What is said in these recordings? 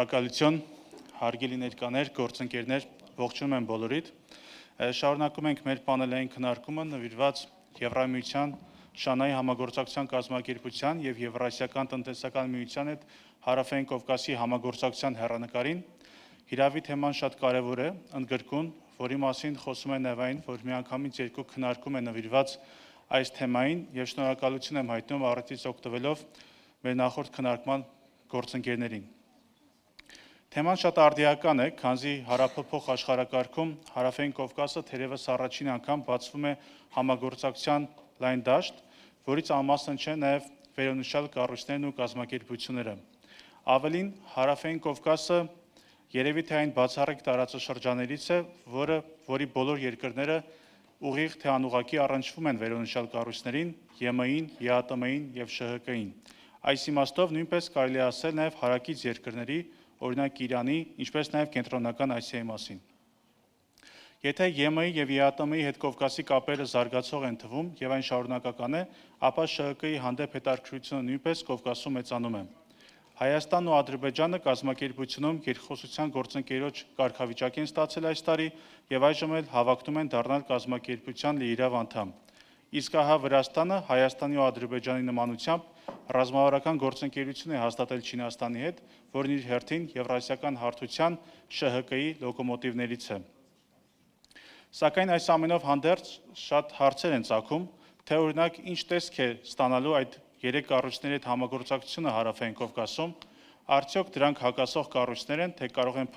Շնորհակալություն, հարգելի ներկաներ, գործընկերներ, ողջունում եմ բոլորիդ։ Շարունակում ենք մեր պանելային քննարկումը նվիրված Եվրամիության, Շանհայի համագործակցության կազմակերպության եւ Եվրասիական տնտեսական միության հետ Հարավային Կովկասի համագործակցության հեռանկարին։ Հիրավի թեման շատ կարևոր է, ընդգրկուն, որի մասին խոսում է նաեւ այն, որ միանգամից երկու քննարկում է նվիրված այս թեմային եւ շնորհակալություն եմ հայտնում առիթից օգտվելով մեր նախորդ քննարկման գործընկերներին։ Թեման շատ արդիական է, քանզի հարաբերփոխ աշխարհակարգում Հարավային Կովկասը թերևս առաջին անգամ բացվում է համագործակցության լայն դաշտ, որից անմասն չէ նաև վերոնշյալ կառույցներն ու կազմակերպությունները։ Ավելին, Հարավային Կովկասը երևի թե այն բացառիկ տարածաշրջաններից է, որի բոլոր երկրները ուղիղ թե անուղղակի առնչվում են վերոնշյալ կառույցներին, ԵՄ-ին, ԵԱՏՄ-ին եւ ՇՀԿ-ին։ Այս իմաստով նույնպես կարելի է ասել նաև հարակից երկրների, օրինակ Իրանի, ինչպես նաև Կենտրոնական Ասիայի մասին։ Եթե ԵՄ-ի եւ ԵԱՏՄ-ի հետ Կովկասի կապերը զարգացող են թվում եւ այն շարունակական է, ապա ՇՀԿ-ի հանդեպ հետաքրքրությունը նույնպես Կովկասում մեծանում է։ Հայաստանն ու Ադրբեջանը կազմակերպությունում երկխոսության գործընկերոջ կարգավիճակ են ստացել այս տարի եւ այժմ էլ հավակնում են դառնալ կազմակերպության լիիրավ անդամ։ Իսկ ահա Վրաստանը Հայաստանի ու Ադրբեջանի նմանությամբ ռազմավարական գործընկերություն է հաստատել Չինաստանի հետ, որն իր հերթին Եվրասիական հարթության ՇՀԿ-ի լոկոմոտիվներից է։ Սակայն այս ամենով հանդերձ շատ հարցեր են ծագում, թե օրինակ ինչ տեսք է ստանալու այդ երեք կառույցների հետ համագործակցությունը Հարավային Կովկասում, արդյոք դրանք հակասող կառույցներ են, թե կարող են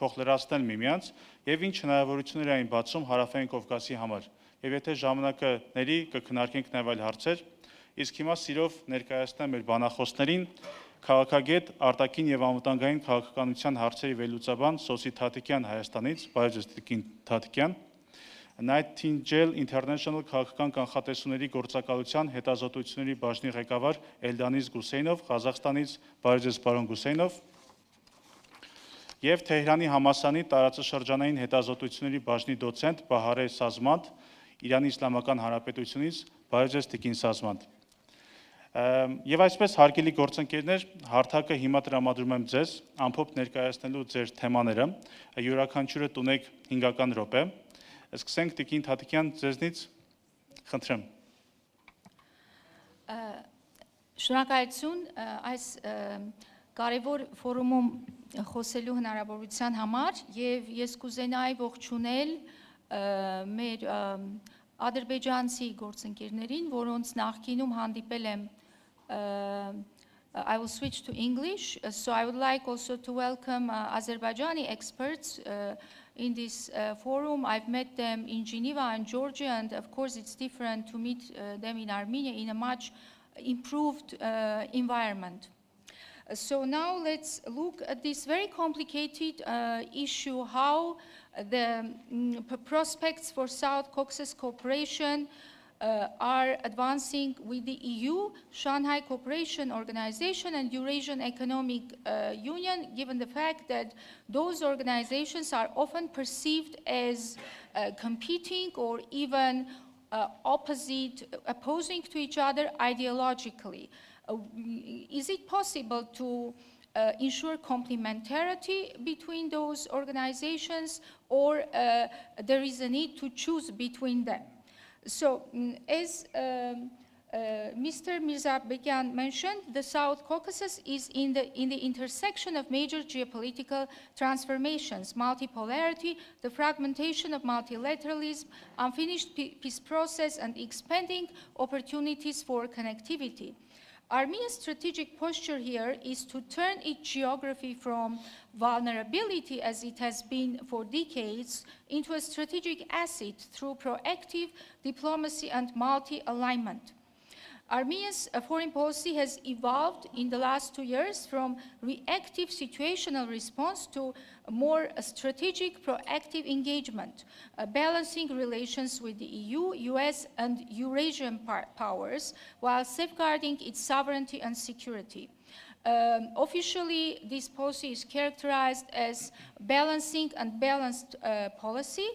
փոխլրացնել միմյանց եւ ինչ հնարավորություններ են բացում Հարավային Կովկասի համար։ Եվ եթե ժամանակը ների կքննարկենք նաև այլ հարցեր, իսկ հիմա սիրով ներկայացնեմ մեր բանախոսներին քաղաքագետ, արտաքին եւ անվտանգային քաղաքականության հարցերի վերլուծաբան Սոսի Tatikyan Հայաստանից, բարև ձեզ Տիկին Tatikyan, Nightingale International քաղաքական կանխատեսումների գործակալության հետազոտությունների բաժնի ղեկավար Eldaniz Guseynov Ղազախստանից, բարև ձեզ պարոն Guseynov, եւ Թեհրանի համալսարանի տարածաշրջանային հետազոտությունների բաժնի դոցենտ Bahareh Sazmand, Իրանի Իսլամական Հանրապետությունից, բարև ձեզ Տիկին Sazmand։ Եվ այսպես հարգելի գործընկերներ, հարթակը հիմա տրամադրում եմ ձեզ, ամփոփ ներկայացնելու ձեր թեմաները, յուրաքանչյուրը տունեք 5 րոպե։ Սկսենք Տիկին Tatikyan ձեզնից, խնդրեմ։ Շնորհակալություն այս կարևոր ֆորումում խոսելու հնարավորության համար եւ ես կուզենայի ողջունել մեր ադրբեջանցի գործընկերներին, որոնց նախկինում հանդիպել եմ I will switch to English. So I would like also to welcome Azerbaijani experts in this forum. I've met them in Geneva and Georgia, and of course it's different to meet them in Armenia in a much improved environment. So now let's look at this very complicated issue, how the prospects for South Caucasus cooperation are advancing with the EU, Shanghai Cooperation Organization and Eurasian Economic Union, given the fact that those organizations are often perceived as competing or even opposing to each other ideologically. Is it possible to ensure complementarity between those organizations, or there is a need to choose between them? So, as Mr. Mirzabekyan mentioned, the South Caucasus is in the intersection of major geopolitical transformations: multipolarity, the fragmentation of multilateralism, unfinished peace process, and expanding opportunities for connectivity. Armenia's strategic posture here is to turn its geography from vulnerability, as it has been for decades, into a strategic asset through proactive diplomacy and multi-alignment. Armenia's foreign policy has evolved in the last 2 years from reactive situational response to a more strategic, proactive engagement, balancing relations with the EU, US, and Eurasian powers while safeguarding its sovereignty and security. Officially, this policy is characterized as balancing and balanced policy,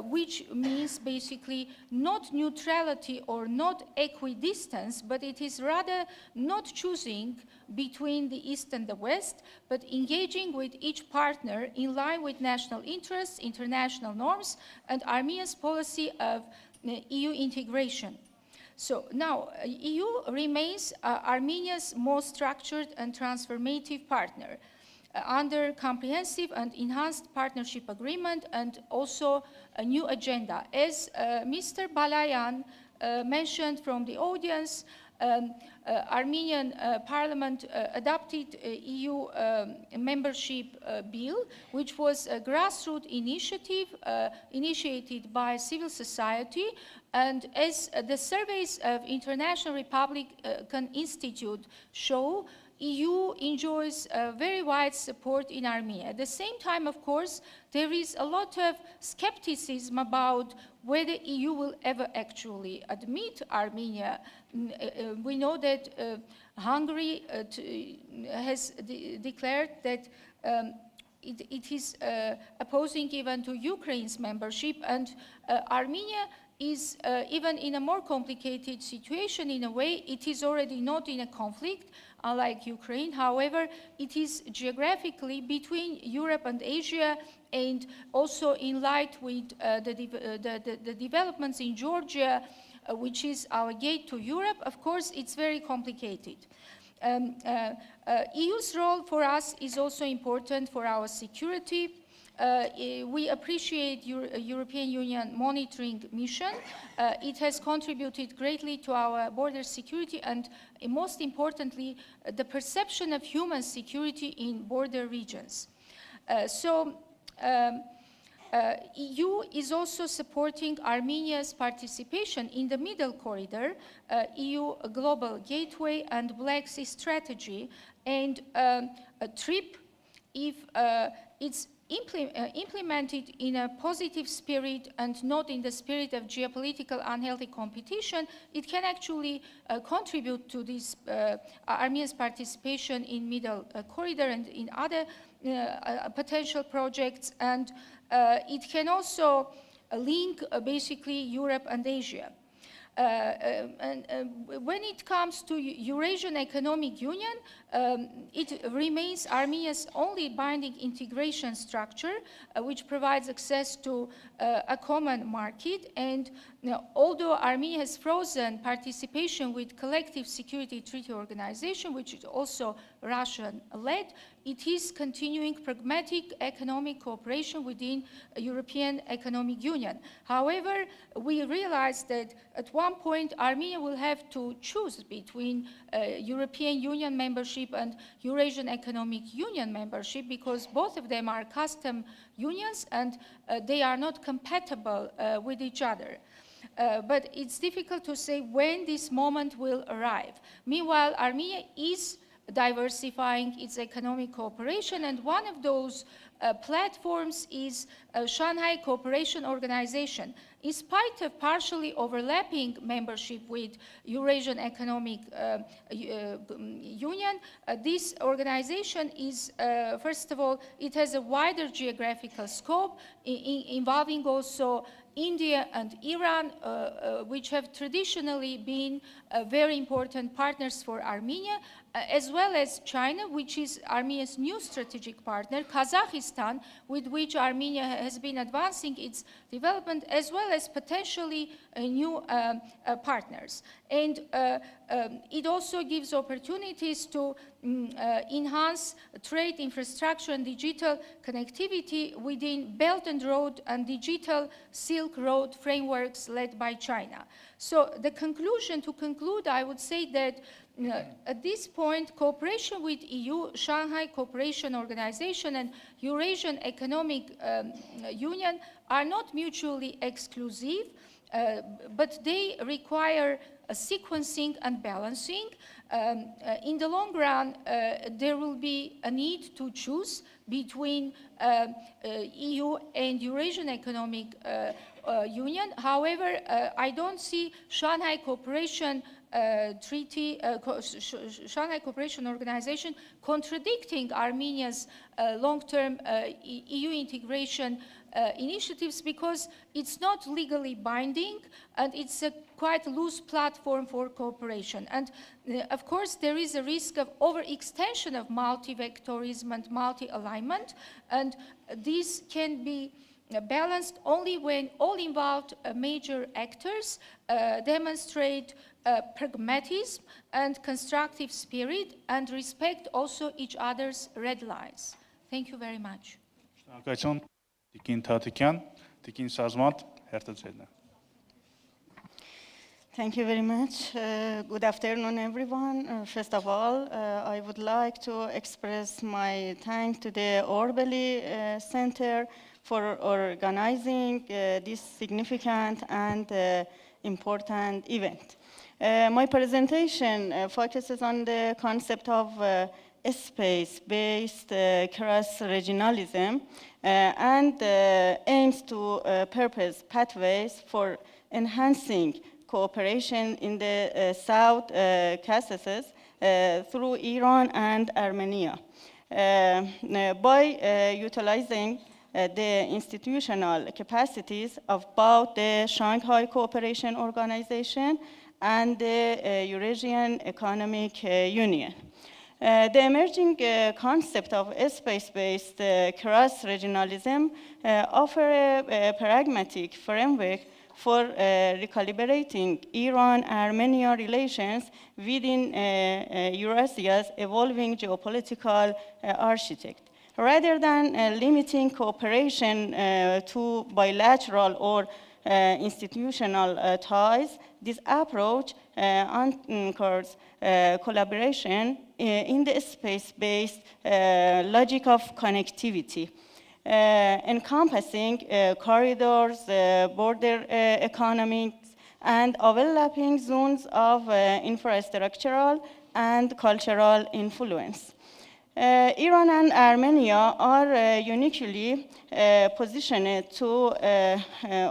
which means basically not neutrality or not equidistance, but it is rather not choosing between the East and the West, but engaging with each partner in line with national interests, international norms, and Armenia's policy of EU integration. So now, EU remains Armenia's most structured and transformative partner under comprehensive and enhanced partnership agreement and also a new agenda. As Mr. Balayan mentioned from the audience, Armenian Parliament adopted a EU membership bill, which was a grassroots initiative initiated by civil society. And as the surveys of International Republican Institute show, EU enjoys very wide support in Armenia. At the same time, of course, there is a lot of skepticism about whether EU will ever actually admit Armenia. We know that Hungary has declared that it is opposing even to Ukraine's membership, and Armenia is even in a more complicated situation in a way. It is already not in a conflict, unlike Ukraine. However, it is geographically between Europe and Asia, and also in light with the developments in Georgia, which is our gate to Europe. Of course, it's very complicated. EU's role for us is also important for our security. We appreciate European Union monitoring mission. It has contributed greatly to our border security and, most importantly, the perception of human security in border regions. EU is also supporting Armenia's participation in the Middle Corridor, EU Global Gateway and Black Sea Strategy, and a TRIP, if it's implemented in a positive spirit and not in the spirit of geopolitical unhealthy competition, it can actually contribute to this Armenia's participation in Middle Corridor and in other potential projects, and it can also link basically Europe and Asia. When it comes to Eurasian Economic Union, it remains Armenia's only binding integration structure, which provides access to a common market. And although Armenia has frozen participation with Collective Security Treaty Organization, which is also Russian-led, it is continuing pragmatic economic cooperation within European Economic Union. However, we realize that at one point Armenia will have to choose between European Union membership and Eurasian Economic Union membership, because both of them are custom unions and they are not compatible with each other. But it's difficult to say when this moment will arrive. Meanwhile, Armenia is diversifying its economic cooperation, and one of those platforms is Shanghai Cooperation Organization. In spite of partially overlapping membership with Eurasian Economic Union, this organization is, first of all, it has a wider geographical scope involving also India and Iran, which have traditionally been very important partners for Armenia, as well as China, which is Armenia's new strategic partner, Kazakhstan, with which Armenia has been advancing its development, as well as potentially new partners. And it also gives opportunities to enhance trade infrastructure and digital connectivity within Belt and Road and Digital Silk Road frameworks led by China. So the conclusion, to conclude, I would say that at this point, cooperation with EU, Shanghai Cooperation Organization, and Eurasian Economic Union are not mutually exclusive, but they require a sequencing and balancing. In the long run, there will be a need to choose between EU and Eurasian Economic Union. However, I don't see Shanghai Cooperation Treaty, Shanghai Cooperation Organization, contradicting Armenia's long-term EU integration initiatives because it's not legally binding and it's a quite loose platform for cooperation. And of course, there is a risk of overextension of multi-vectorism and multi-alignment, and this can be balanced only when all involved major actors demonstrate pragmatism and constructive spirit and respect also each other's red lines. Thank you very much. Շնորհակալություն Տիկին Tatikyan, Տիկին Sazmand, հերթը ձերն է։ Thank you very much. Good afternoon, everyone. First of all, I would like to express my thanks to the Orbeli Center for organizing this significant and important event. My presentation focuses on the concept of space-based cross-regionalism and aims to purpose pathways for enhancing cooperation in the South Caucasus through Iran and Armenia. By utilizing the institutional capacities of both the Shanghai Cooperation Organization and the Eurasian Economic Union. The emerging concept of space-based cross-regionalism offers a pragmatic framework for recalibrating Iran-Armenia relations within Eurasia's evolving geopolitical architecture. Rather than limiting cooperation to bilateral or institutional ties, this approach anchors collaboration in the space-based logic of connectivity, encompassing corridors, border economics, and overlapping zones of infrastructural and cultural influence. Iran and Armenia are uniquely positioned to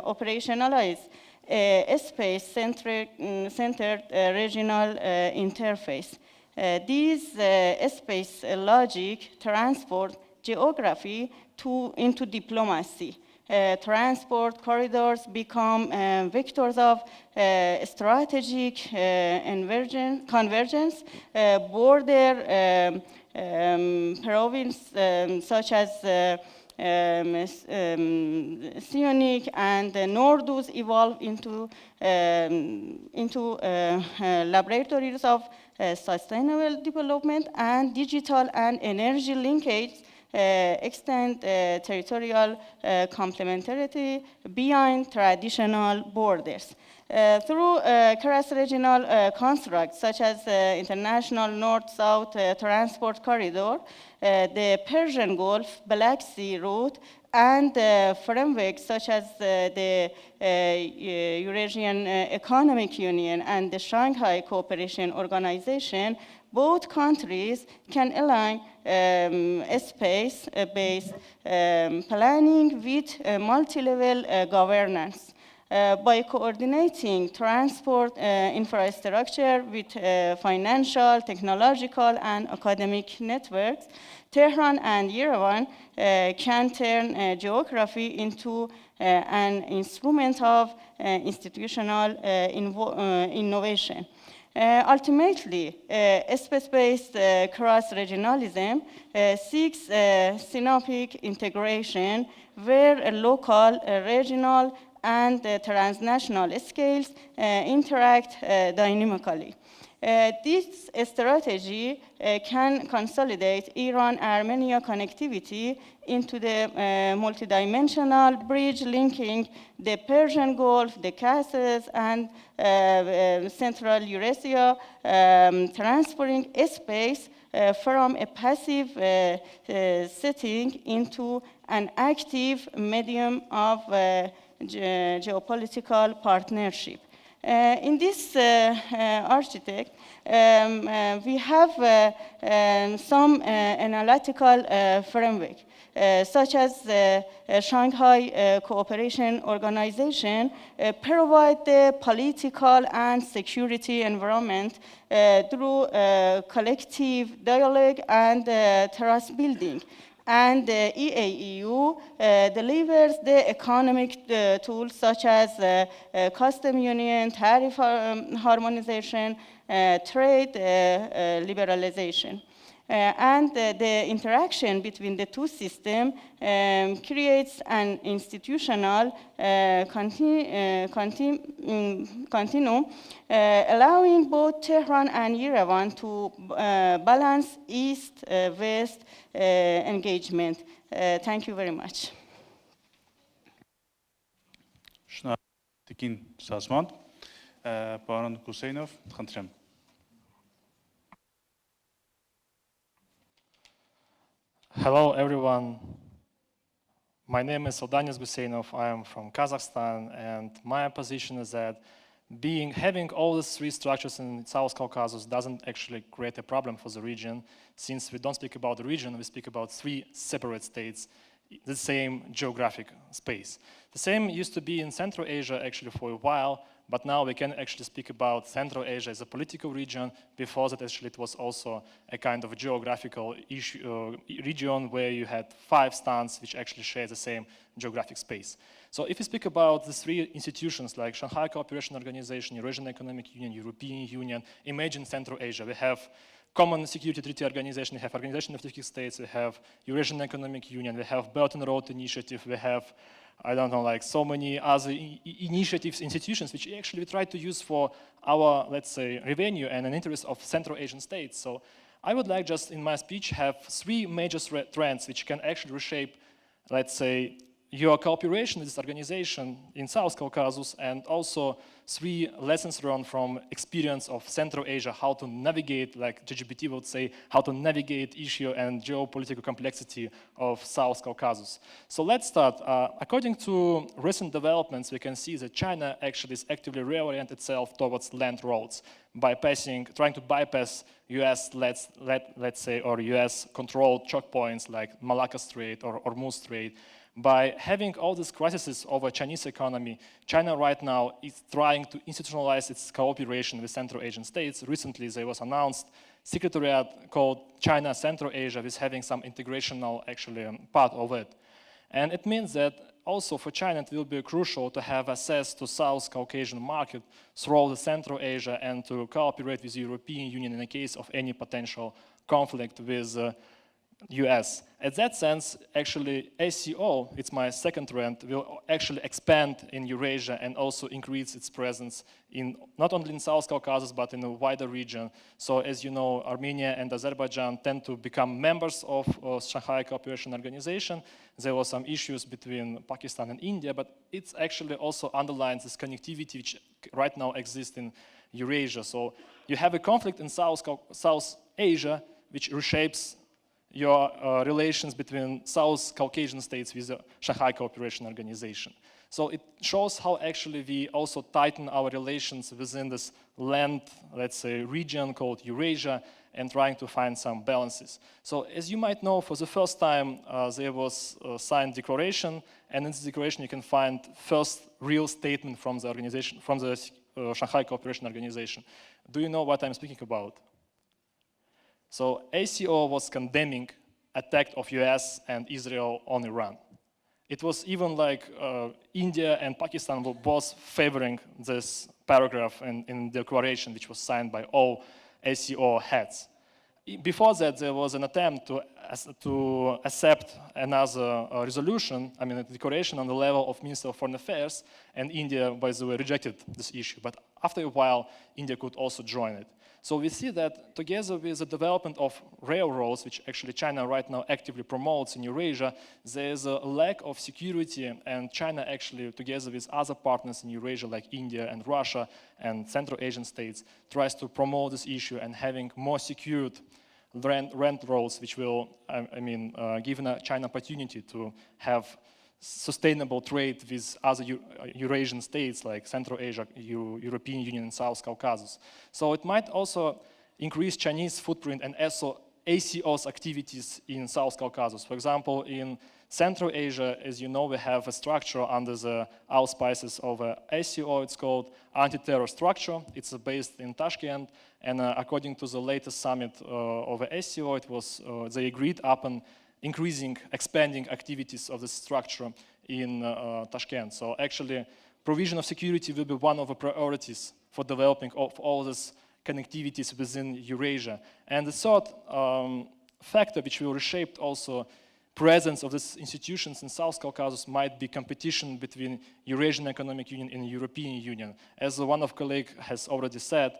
operationalize a space-centered regional interface. These space logic transport geography into diplomacy. Transport corridors become vectors of strategic convergence, border province such as Sionic and Norduz evolve into laboratories of sustainable development, and digital and energy linkage extend territorial complementarity beyond traditional borders. Through cross-regional constructs such as International North-South Transport Corridor, the Persian Gulf, Black Sea route, and frameworks such as the Eurasian Economic Union and the Shanghai Cooperation Organization, both countries can align space-based planning with multi-level governance. By coordinating transport infrastructure with financial, technological, and academic networks, Tehran and Yerevan can turn geography into an instrument of institutional innovation. Ultimately, space-based cross-regionalism seeks synaptic integration where local, regional, and transnational scales interact dynamically. This strategy can consolidate Iran-Armenia connectivity into the multidimensional bridge linking the Persian Gulf, the Caucasus, and Central Eurasia, transferring space from a passive setting into an active medium of geopolitical partnership. In this architecture, we have some analytical framework. such as the Shanghai Cooperation Organization, provide the political and security environment through collective dialogue and trust building. And the EAEU delivers the economic tools such as custom union, tariff harmonization, trade liberalization. And the interaction between the two systems creates an institutional continuum, allowing both Tehran and Yerevan to balance East-West engagement. Thank you very much. Շնորհակալ Sazmand, պարոն Guseynov, խնդրեմ։ Hello, everyone. My name is Eldaniz Guseynov. I am from Kazakhstan, and my position is that having all these three structures in South Caucasus doesn't actually create a problem for the region, since we don't speak about the region, we speak about three separate states, the same geographic space. The same used to be in Central Asia actually for a while, but now we can actually speak about Central Asia as a political region. Before that, actually, it was also a kind of a geographical region where you had 5 stans which actually share the same geographic space. So if we speak about the three institutions like Shanghai Cooperation Organization, Eurasian Economic Union, European Union, imagine Central Asia. We have Common Security Treaty Organization, we have Organization of Turkic States, we have Eurasian Economic Union, we have Belt and Road Initiative, we have, I don't know, like so many other initiatives, institutions, which actually we try to use for our, let's say, revenue and an interest of Central Asian states. So I would like just in my speech have 3 major trends which can actually reshape, let's say, your cooperation with this organization in South Caucasus, and also 3 lessons learned from experience of Central Asia, how to navigate, like GGBT would say, how to navigate issue and geopolitical complexity of South Caucasus. So let's start. According to recent developments, we can see that China actually is actively reorienting itself towards land roads, trying to bypass US, let's say, or US controlled choke points like Malacca Strait or Hormuz Strait. By having all these crises over Chinese economy, China right now is trying to institutionalize its cooperation with Central Asian states. Recently, there was announced secretariat called China Central Asia, with having some integrational actually part of it. And it means that also for China, it will be crucial to have access to South Caucasian market through the Central Asia and to cooperate with the European Union in the case of any potential conflict with US. At that sense, actually, ACO, it's my second trend, will actually expand in Eurasia and also increase its presence in not only in South Caucasus, but in a wider region. So as you know, Armenia and Azerbaijan tend to become members of Shanghai Cooperation Organization. There were some issues between Pakistan and India, but it actually also underlines this connectivity which right now exists in Eurasia. So you have a conflict in South Asia, which reshapes your relations between South Caucasian states with the Shanghai Cooperation Organization. So it shows how actually we also tighten our relations within this land, let's say, region called Eurasia, and trying to find some balances. So as you might know, for the first time, there was a signed declaration, and in this declaration you can find first real statement from the organization, from the Shanghai Cooperation Organization. Do you know what I'm speaking about? So ACO was condemning attack of US and Israel on Iran. It was even like India and Pakistan were both favoring this paragraph in the declaration, which was signed by all ACO heads. Before that, there was an attempt to accept another resolution, I mean a declaration on the level of Minister of Foreign Affairs, and India, by the way, rejected this issue. But after a while, India could also join it. So we see that together with the development of railroads, which actually China right now actively promotes in Eurasia, there is a lack of security, and China actually, together with other partners in Eurasia like India and Russia and Central Asian states, tries to promote this issue and having more secured rent roads, which will, give China opportunity to have sustainable trade with other Eurasian states like Central Asia, European Union, and South Caucasus. So it might also increase Chinese footprint and also ACO's activities in South Caucasus. For example, in Central Asia, as you know, we have a structure under the auspices of ACO. It's called anti-terror structure. It's based in Tashkent, and according to the latest summit of ACO, it was they agreed upon expanding activities of the structure in Tashkent. So actually, provision of security will be one of the priorities for developing of all these connectivities within Eurasia. And the third factor which will reshape also presence of these institutions in South Caucasus might be competition between Eurasian Economic Union and European Union. As one of colleagues has already said,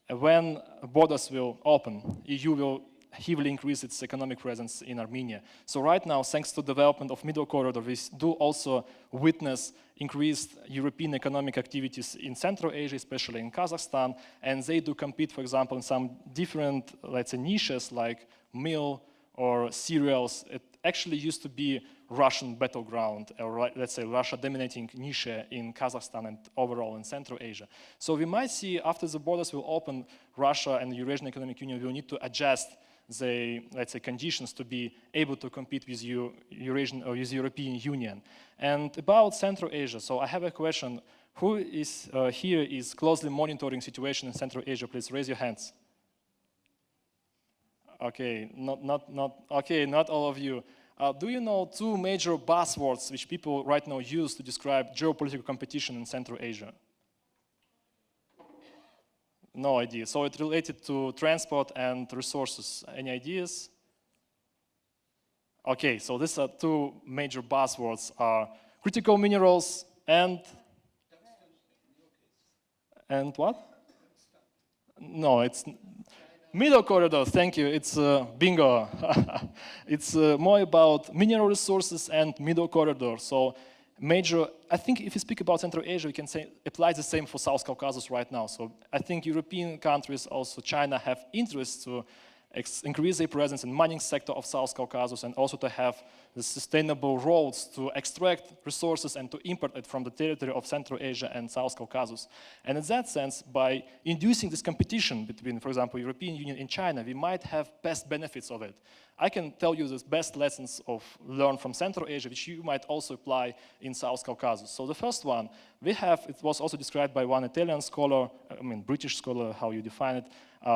when borders will open, EU will heavily increase its economic presence in Armenia. So right now, thanks to development of Middle Corridor, we do also witness increased European economic activities in Central Asia, especially in Kazakhstan, and they do compete, for example, in some different, let's say, niches like meal or cereals. It actually used to be Russian battleground, or let's say Russia dominating niche in Kazakhstan and overall in Central Asia. So we might see after the borders will open, Russia and the Eurasian Economic Union will need to adjust the, let's say, conditions to be able to compete with Eurasian or with European Union. And about Central Asia, so I have a question. Who is here is closely monitoring situation in Central Asia? Please raise your hands. Okay, not all of you. Do you know two major buzzwords which people right now use to describe geopolitical competition in Central Asia? No idea. So it's related to transport and resources. Any ideas? Okay, so these are two major buzzwords: are critical minerals and what? No, it's Middle Corridor. Thank you. It's bingo. It's more about mineral resources and Middle Corridor. So major, I think if you speak about Central Asia, we can say applies the same for South Caucasus right now. So I think European countries, also China, have interest to increase their presence in mining sector of South Caucasus and also to have the sustainable roads to extract resources and to import it from the territory of Central Asia and South Caucasus. And in that sense, by inducing this competition between, for example, European Union and China, we might have best benefits of it. I can tell you the best lessons of learned from Central Asia, which you might also apply in South Caucasus. So the first one, we have, it was also described by one Italian scholar, I mean British scholar, how you define it,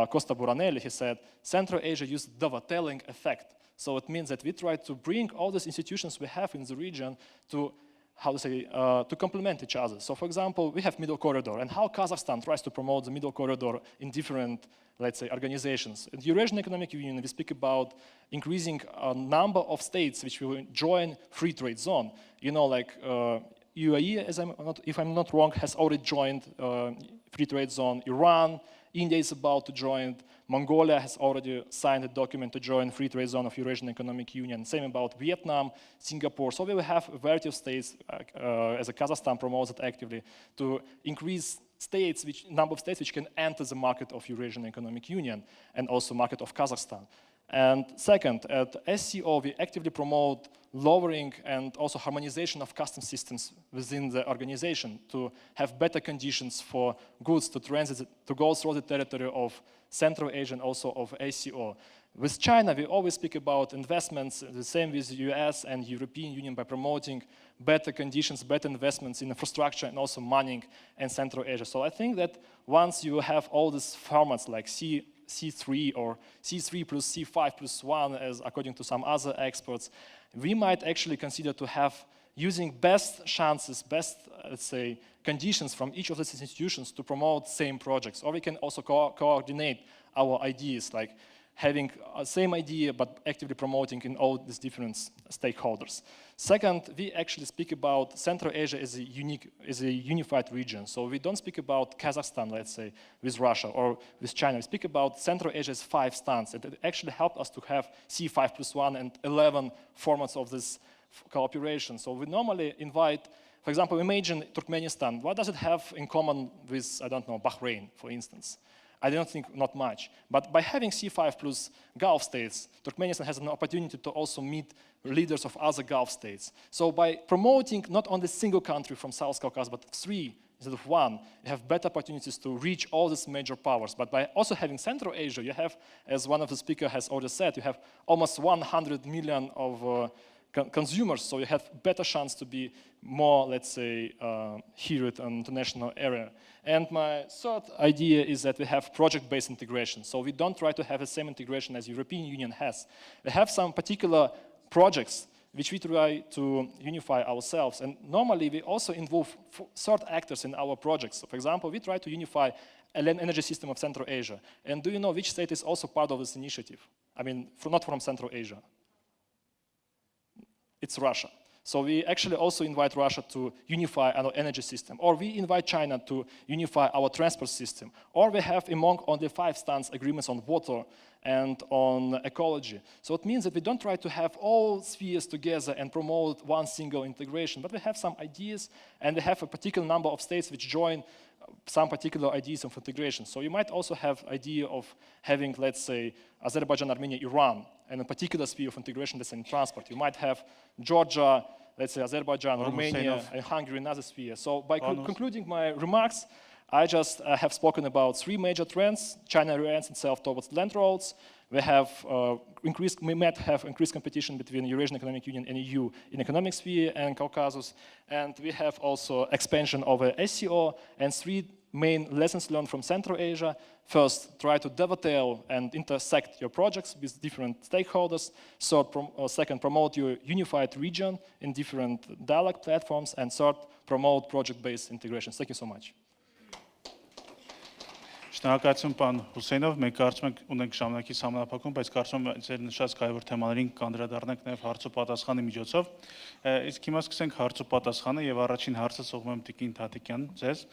Costa Buranelli. He said, Central Asia used dovetailing effect. So it means that we try to bring all these institutions we have in the region to, how to say, to complement each other. So for example, we have Middle Corridor, and how Kazakhstan tries to promote the Middle Corridor in different, let's say, organizations. In the Eurasian Economic Union, we speak about increasing a number of states which will join free trade zone. You know, like EAEU, if I'm not wrong, has already joined free trade zone. Iran, India is about to join. Mongolia has already signed a document to join free trade zone of Eurasian Economic Union. Same about Vietnam, Singapore. So we will have a variety of states, as a Kazakhstan promotes it actively, to increase states, number of states which can enter the market of Eurasian Economic Union and also market of Kazakhstan. And second, at SCO, we actively promote lowering and also harmonization of customs systems within the organization to have better conditions for goods to transit, to go through the territory of Central Asia and also of ACO. With China, we always speak about investments, the same with the US and European Union, by promoting better conditions, better investments in infrastructure and also mining in Central Asia. So I think that once you have all these formats like C3 or C3 plus C5 plus 1, as according to some other experts, we might actually consider to have using best chances, best, let's say, conditions from each of these institutions to promote same projects. Or we can also coordinate our ideas, like having the same idea but actively promoting in all these different stakeholders. Second, we actually speak about Central Asia as a unified region. So we don't speak about Kazakhstan, let's say, with Russia or with China. We speak about Central Asia as 5 stands. It actually helped us to have C5 plus 1 and 11 formats of this cooperation. So we normally invite, for example, imagine Turkmenistan. What does it have in common with, I don't know, Bahrain, for instance? I don't think not much. But by having C5 plus Gulf states, Turkmenistan has an opportunity to also meet leaders of other Gulf states. So by promoting not only a single country from South Caucasus, but 3 instead of one, you have better opportunities to reach all these major powers. But by also having Central Asia, you have, as one of the speakers has already said, you have almost 100 million of consumers, so you have better chance to be more, let's say, heard on international area. And my third idea is that we have project-based integration. So we don't try to have the same integration as European Union has. We have some particular projects which we try to unify ourselves. And normally we also involve third actors in our projects. So for example, we try to unify an energy system of Central Asia. And do you know which state is also part of this initiative? I mean, not from Central Asia. It's Russia. So we actually also invite Russia to unify our energy system, or we invite China to unify our transport system, or we have among only 5 stance agreements on water and on ecology. So it means that we don't try to have all spheres together and promote one single integration, but we have some ideas, and we have a particular number of states which join some particular ideas of integration. So you might also have idea of having, let's say, Azerbaijan, Armenia, Iran, and a particular sphere of integration that's in transport. You might have Georgia, let's say Azerbaijan, Romania, and Hungary, another sphere. So by concluding my remarks, I just have spoken about 3 major trends. China orients itself towards land roads. We might have increased competition between Eurasian Economic Union and EU in economic sphere and Caucasus. And we have also expansion of SCO and 3 main lessons learned from Central Asia. First, try to dovetail and intersect your projects with different stakeholders. Second, promote your unified region in different dialogue platforms. And third, promote project-based integrations. Thank you so much. Շնորհակալություն պարոն Գուսեյնով, մենք կարծում ենք ունենք ժամանակի սահմանափակում, բայց կարծում եմ ձեր նշած կարևոր թեմաներին կանդրադառնանք նաև հարց ու պատասխանի միջոցով։ Իսկ հիմա սկսենք հարց ու պատասխանը եւ առաջին հարցը ուղղում եմ Տիկին Թատիկյան ձեզ։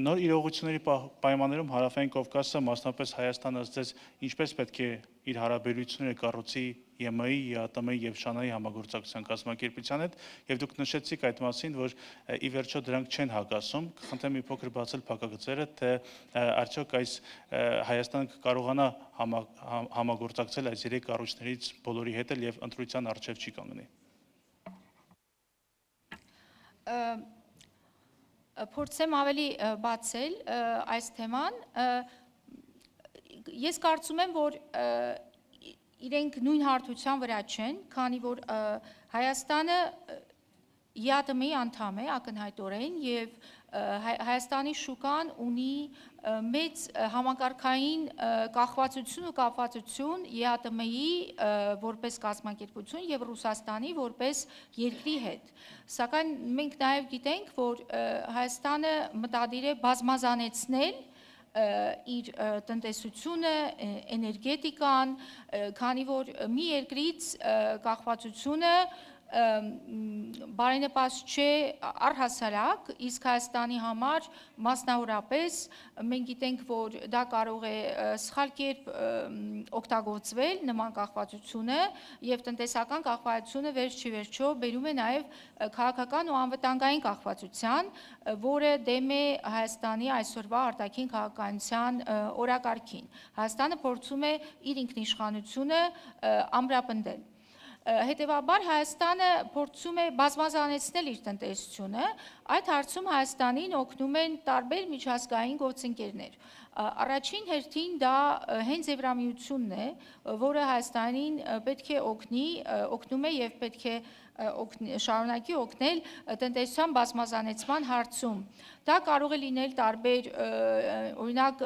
Նոր իրողությունների պայմաններում Հարավային Կովկասը, մասնապես Հայաստանը, ձեզ ինչպես պետք է իր հարաբերությունները կառուցի ԵՄ-ի, ԵԱՏՄ-ի եւ ՇԱՆԱ-ի համագործակցության կազմակերպության հետ, եւ դուք նշեցիք այդ մասին, որ ի վերջո դրանք չեն հակասում։ Կխնդրեմ մի փոքր բացել փակագծերը, թե արդյոք այս Հայաստանը կարողանա համագործակցել այս 3 կառույցներից բոլորի հետ եւ ընտրության առջեւ չի կանգնի։ Փորձեմ ավելի բացել այս թեման։ Ես կարծում եմ, որ իրենք նույն հարթության վրա չեն, քանի որ Հայաստանը ԵԱՏՄ-ի անդամ է ակնհայտորեն եւ Հայաստանի շուկան ունի մեծ համակարգային կախվածություն ու կապվածություն ԵԱՏՄ-ի որպես կազմակերպություն եւ Ռուսաստանի որպես երկրի հետ։ Սակայն մենք նաեւ գիտենք, որ Հայաստանը մտադիր է բազմազանեցնել իր տնտեսությունը, էներգետիկան, քանի որ մի երկրից կախվածությունը բարենպաստ չէ առհասարակ, իսկ Հայաստանի համար մասնավորապես մենք գիտենք, որ դա կարող է սխալ կերպ օգտագործվել նման կախվածությունը եւ տնտեսական կախվածությունը վերջ ի վերջո բերում է նաեւ քաղաքական ու անվտանգային կախվածության, որը դեմ է Հայաստանի այսօրվա արտաքին քաղաքականության օրակարգին։ Հայաստանը փորձում է իր ինքնիշխանությունը ամրապնդել։ Հետևաբար Հայաստանը փորձում է բազմազանեցնել իր տնտեսությունը, այդ հարցում Հայաստանին օգնում են տարբեր միջազգային գործընկերներ։ Առաջին հերթին դա հենց Եվրամիությունն է, որը Հայաստանին պետք է օգնում է եւ պետք է շարունակի օգնել տնտեսության բազմազանեցման հարցում։ Դա կարող է լինել տարբեր, օրինակ,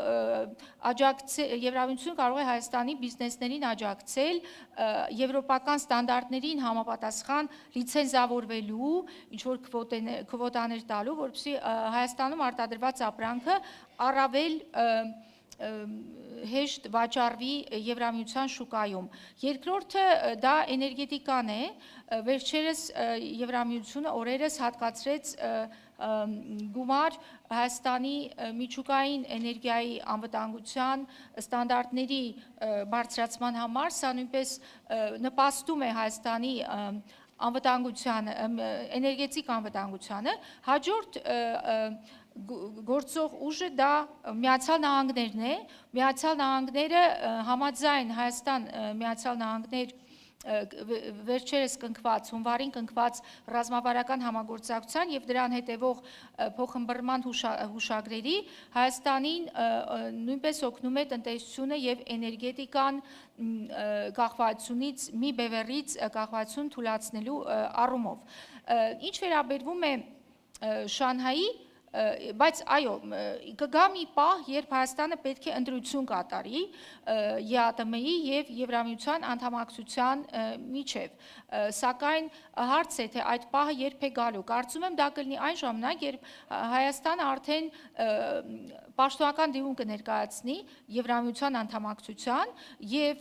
Եվրամիությունը կարող է Հայաստանի բիզնեսներին աջակցել եվրոպական ստանդարտներին համապատասխան լիցենզավորվելու, ինչ-որ քվոտաներ տալու, որպեսզի Հայաստանում արտադրված ապրանքը առավել հեշտ վաճառվի Եվրամիության շուկայում։ Երկրորդը դա էներգետիկան է, վերջերս Եվրամիությունը օրերս հատկացրեց գումար Հայաստանի միջուկային էներգիայի անվտանգության ստանդարտների բարձրացման համար, սա նույնպես նպաստում է Հայաստանի անվտանգությանը, էներգետիկ անվտանգությանը, հաջորդ գործող ուժը դա Միացյալ Նահանգներն է, Միացյալ Նահանգները համաձայն Հայաստան Միացյալ Նահանգներ վերջերս կնքված, հունվարին կնքված ռազմավարական համագործակցության եւ դրան հետևող փոխըմբռնման հուշագրերի Հայաստանին նույնպես օգնում է տնտեսությունը եւ էներգետիկան գաղափարությունից մի բևեռից գաղափարություն թույլատնելու առումով։ Ինչ վերաբերվում է Շանհայի, բայց այո, կգա մի պահ, երբ Հայաստանը պետք է ընտրություն կատարի ԵԱՏՄ-ի եւ Եվրամիության անդամակցության միջև, սակայն հարց է, թե այդ պահը երբ է գալու։ Կարծում եմ դա կլինի այն ժամանակ, երբ Հայաստանը արդեն պաշտոնական դիմում կներկայացնի Եվրամիության անդամակցության եւ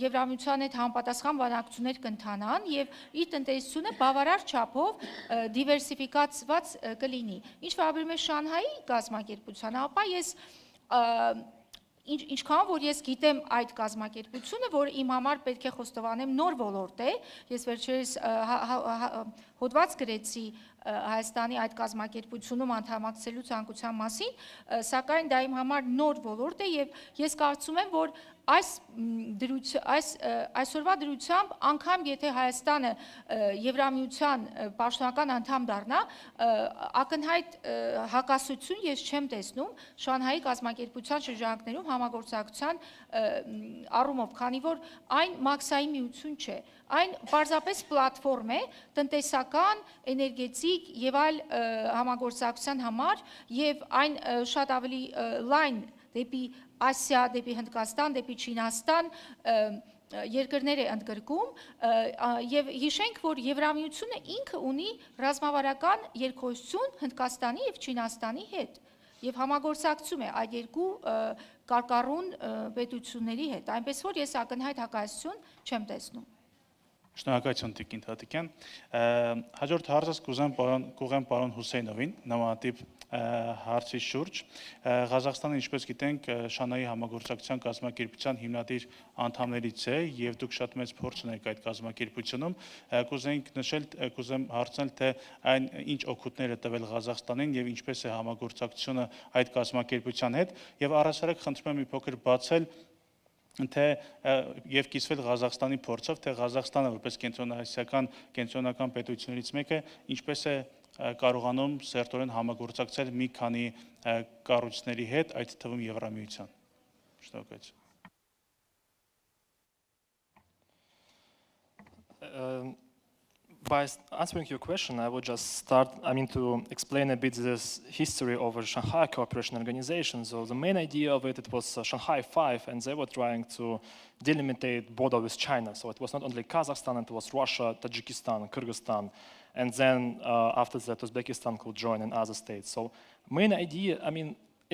Եվրամիության հետ համապատասխան բանակցություններ կընթանան եւ իր տնտեսությունը բավարար չափով դիվերսիֆիկացված կլինի։ Ինչ վերաբերում է Շանհայի կազմակերպությանը, ապա ես ինչքան որ ես գիտեմ այդ կազմակերպությունը, որ իմ համար պետք է խոստովանեմ նոր ոլորտ է, ես վերջերս հոդված գրեցի Հայաստանի այդ կազմակերպությունում անդամակցելու ցանկության մասին, սակայն դա իմ համար նոր ոլորտ է եւ ես կարծում եմ, որ այսօրվա դրությամբ անգամ եթե Հայաստանը Եվրամիության պաշտոնական անդամ դառնա, ակնհայտ հակասություն ես չեմ տեսնում Շանհայի կազմակերպության շրջանակներում համագործակցության առումով, քանի որ այն մաքսային միություն չէ, այն պարզապես պլատֆորմ է տնտեսական, էներգետիկ եւ այլ համագործակցության համար եւ այն շատ ավելի լայն դեպի Ասիա, դեպի Հնդկաստան, դեպի Չինաստան երկրներ է ընդգրկում եւ հիշենք, որ Եվրամիությունը ինքը ունի ռազմավարական երկխոսություն Հնդկաստանի եւ Չինաստանի հետ եւ համագործակցում է այդ երկու կարկառուն պետությունների հետ, այնպես որ ես ակնհայտ հակասություն չեմ տեսնում։ Շնորհակալություն Տիկին Թատիկյան։ Հաջորդ հարցս կուղեմ պարոն Հուսեյնովին, նմանատիպ հարցի շուրջ։ Ղազախստանը, ինչպես գիտենք, Շանհայի համագործակցության կազմակերպության հիմնադիր անդամներից է եւ դուք շատ մեծ փորձ ունեք այդ կազմակերպությունում։ Կուզեմ հարցնել, թե այն ինչ օգուտներ է տվել Ղազախստանին եւ ինչպես է համագործակցությունը այդ կազմակերպության հետ եւ առասարակ խնդրում եմ մի փոքր բացել թե եւ կիսվել Ղազախստանի փորձով, թե Ղազախստանը որպես կենտրոնական պետություններից մեկը ինչպես է կարողանում սերտորեն համագործակցել մի քանի կառույցների հետ, այդ թվում Եվրամիության։ Շնորհակալություն։ By answering your question, I would just start, to explain a bit this history of the Shanghai Cooperation Organization. So the main idea of it was Shanghai 5, and they were trying to delimitate border with China. So it was not only Kazakhstan, it was Russia, Tajikistan, Kyrgyzstan, and then after that Uzbekistan could join and other states. So main idea,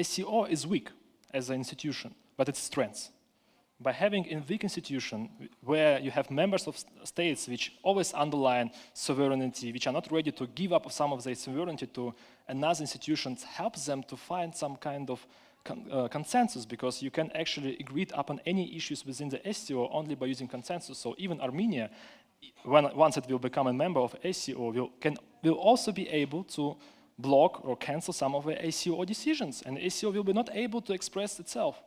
SCO is weak as an institution, but its strength. By having a weak institution where you have members of states which always underline sovereignty, which are not ready to give up some of their sovereignty to another institution, helps them to find some kind of consensus, because you can actually agree upon any issues within the SCO only by using consensus. So even Armenia, once it will become a member of SCO, will also be able to block or cancel some of the SCO decisions, and SCO will be not able to express itself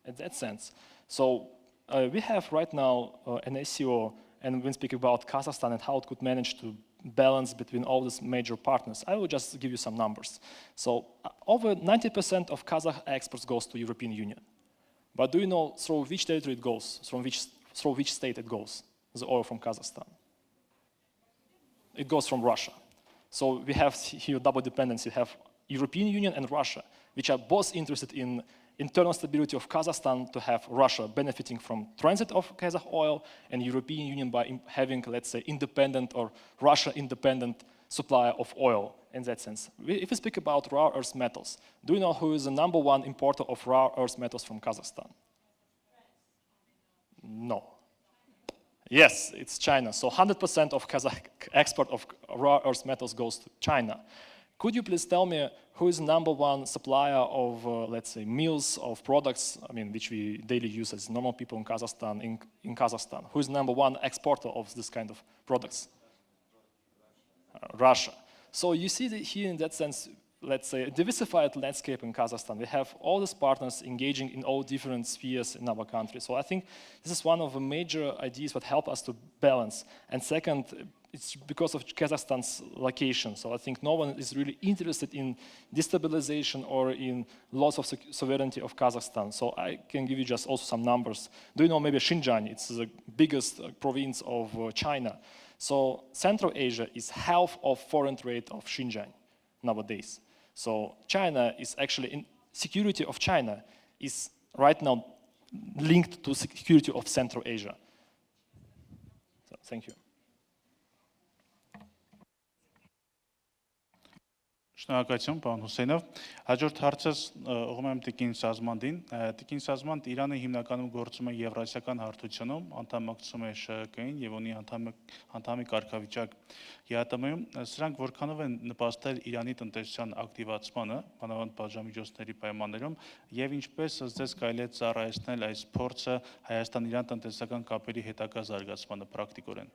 in that sense. So we have right now an SCO, and when speaking about Kazakhstan and how it could manage to balance between all these major partners, I will just give you some numbers. So over 90% of Kazakh exports goes to European Union. But do you know through which territory it goes, through which state it goes, the oil from Kazakhstan? It goes from Russia. So we have here double dependency. We have European Union and Russia, which are both interested in internal stability of Kazakhstan, to have Russia benefiting from transit of Kazakh oil, and European Union by having, let's say, independent or Russia-independent supply of oil in that sense. If we speak about rare earth metals, do you know who is the #1 importer of rare earth metals from Kazakhstan? No. Yes, it's China. So 100% of Kazakh export of rare earth metals goes to China. Could you please tell me who is the #1 supplier of, let's say, meals, of products, which we daily use as normal people in Kazakhstan, in Kazakhstan? Who is the #1 exporter of this kind of products? Russia. So you see that here in that sense, let's say, a diversified landscape in Kazakhstan. We have all these partners engaging in all different spheres in our country. So I think this is one of the major ideas that help us to balance. And second, it's because of Kazakhstan's location. So I think no one is really interested in destabilization or in loss of sovereignty of Kazakhstan. So I can give you just also some numbers. Do you know maybe Xinjiang? It's the biggest province of China. So Central Asia is half of foreign trade of Xinjiang nowadays. So China is actually, in security of China is right now linked to security of Central Asia. So thank you. Շնորհակալություն, պարոն Հուսեյնով։ Հաջորդ հարցս ուղղում եմ Տիկին Սազմանդին։ Տիկին Սազմանդ Իրանը հիմնականում գործում է Եվրասիական հարթությունում, անդամակցում է ՇՀԿ-ին եւ ունի անդամի կարգավիճակ ԵԱՏՄ-ում։ Սրանք որքանով են նպաստել Իրանի տնտեսության ակտիվացմանը, բանավանդ բաժամիջոցների պայմաններում, եւ ինչպես ըստ կարելի է ծառայեցնել այս փորձը Հայաստան-Իրան տնտեսական կապերի հետագա զարգացմանը պրակտիկորեն։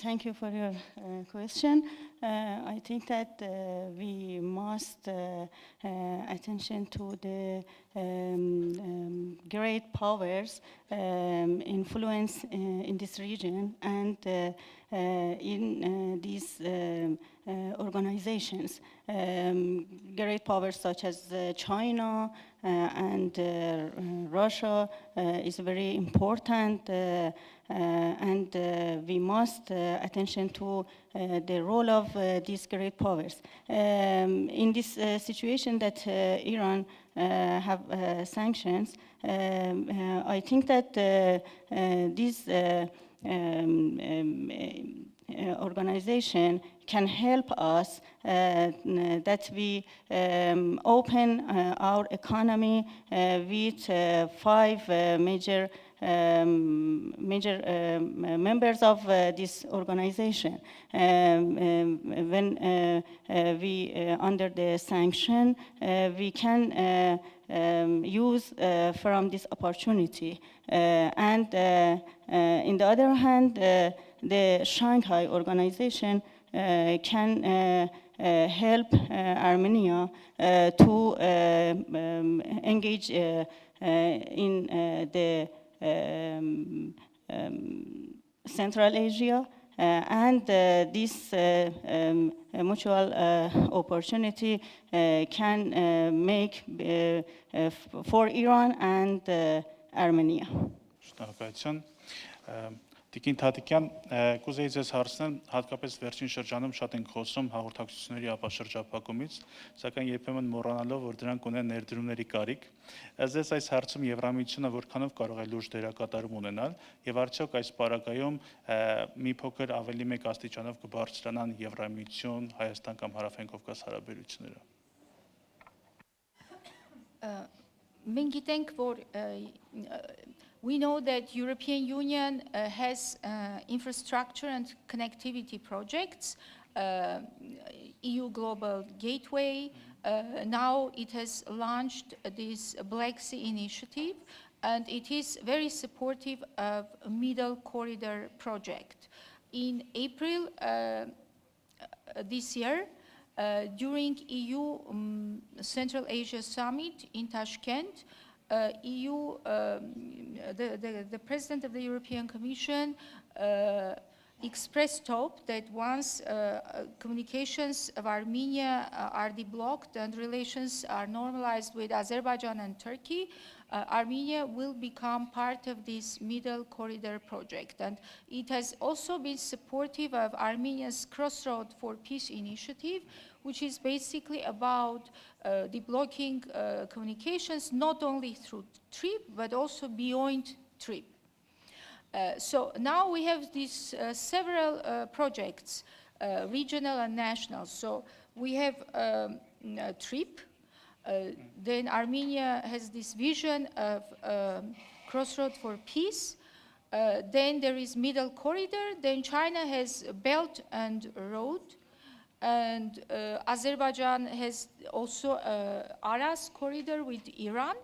Thank you for your question. I think that we must attention to the great powers influence in this region and in these organizations. Great powers such as China and Russia is very important. And we must attention to the role of these great powers. In this situation that Iran have sanctions, I think that this organization can help us that we open our economy with 5 major members of this organization. When we under the sanction, we can use from this opportunity. And in the other hand, the Shanghai organization can help Armenia to engage in the Central Asia, and this mutual opportunity can make for Iran and Armenia. Շնորհակալություն։ Տիկին Թատիկյան, կուզեի ձեզ հարցնել, հատկապես վերջին շրջանում շատ ենք խոսում հաղորդակցությունների ապաշրջափակումից, սակայն երբեմն մոռանալով, որ դրանք ունեն ներդրումների կարիք։ Ձեզ այս հարցում Եվրամիությունը որքանով կարող է լուրջ դերակատարում ունենալ, եւ արդյոք այս պարագայում մի փոքր ավելի մեկ աստիճանով կբարձրանան Եվրամիություն, Հայաստան կամ Հարավային-Կովկաս հարաբերությունները։ Մենք գիտենք, որ we know that European Union has infrastructure and connectivity projects, EU Global Gateway. Now it has launched this Black Sea initiative, and it is very supportive of a Middle Corridor project. In April this year, during EU Central Asia Summit in Tashkent, the President of the European Commission expressed hope that once communications of Armenia are deblocked and relations are normalized with Azerbaijan and Turkey, Armenia will become part of this Middle Corridor project. And it has also been supportive of Armenia's Crossroad for Peace initiative, which is basically about deblocking communications not only through TRIP, but also beyond TRIP. So now we have these several projects, regional and national. So we have TRIP, then Armenia has this vision of Crossroad for Peace, then there is Middle Corridor, then China has Belt and Road, and Azerbaijan has also Aras corridor with Iran.